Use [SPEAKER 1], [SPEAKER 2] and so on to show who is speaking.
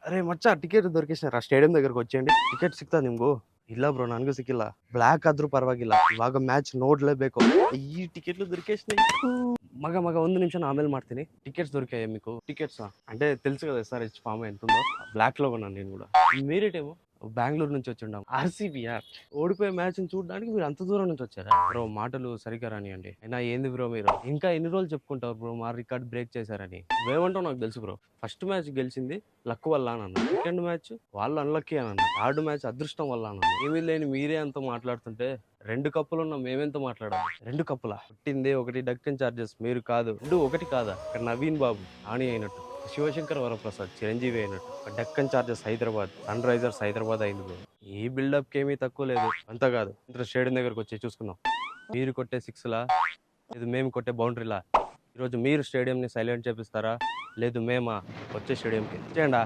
[SPEAKER 1] ಅರೆ ಮಚ್ಚ ticket ದೊರಕಿಸ್ಯಾರ stadium దగ్గరకు వచ్చేయండి ಟಿಕೆಟ್ ಸಿಗ್ತಾ ನಿಮ್ಗೂ ಇಲ್ಲ ಬ್ರೋ ನನಗೂ ಸಿಕ್ಕಿಲ್ಲ ಬ್ಲ್ಯಾಕ್ ಆದ್ರೂ ಪರವಾಗಿಲ್ಲ ಇವಾಗ ಮ್ಯಾಚ್ ನೋಡ್ಲೇಬೇಕು ಈ ಟಿಕೆట్లు దొరికేసినాయి మగ 1 నిమిషం ఆಮೇಲೆ ಮಾಡ್ತೀನಿ టికెట్స్ దొరికాయి మీకు టికెట్స్ అంటే తెలుసు కదా ఎస్ఆర్హెచ్ ఫామ్ ఎంత ఉందో బ్లాక్ లో కొన్నాను నేను కూడా మీరేటేమో బెంగళూరు నుంచి వచ్చి ఉండాం ఆర్సీబీ యార్ ఓడిపోయే మ్యాచ్ చూడడానికి మీరు అంత దూరం నుంచి వచ్చారా బ్రో మాటలు సరిగ్గా రానియండి అయినా ఏంది బ్రో మీరు ఇంకా ఎన్ని రోజులు చెప్పుకుంటారు బ్రో మా రికార్డ్ బ్రేక్ చేశారని నువ్వేమంటావు నాకు తెలుసు బ్రో ఫస్ట్ మ్యాచ్ గెలిచింది లక్ వల్ల అని అన్నా సెకండ్ మ్యాచ్ వాళ్ళు అన్లక్కీ అని అన్నా థర్డ్ మ్యాచ్ అదృష్టం వల్ల అని అన్నా ఏమీ లేని మీరే అంత మాట్లాడుతుంటే 2 కప్పులు ఉన్న మేమెంత మాట్లాడాలి 2 కప్పులా పుట్టిందే ఒకటి డక్కన్ చార్జెస్ మీరు కాదు 2 ఒకటి కాదా ఇక్కడ నవీన్ బాబు ఆణి అయినట్టు శివశంకర్ వరప్రసాద్ చిరంజీవి అయినట్టు Deccan Chargers Hyderabad Sunrisers Hyderabad అయింది బ్రో ఈ బిల్డప్ కి ఏమీ తక్కువ లేదు అంతా కాదు ఇంత స్టేడియం దగ్గరకు వచ్చి చూసుకుందాం మీరు కొట్టే సిక్స్లా లేదు మేము కొట్టే బౌండరీలా ఈరోజు మీరు స్టేడియంని సైలెంట్ చేపిస్తారా లేదు మేమా వచ్చే స్టేడియంకి చేయండి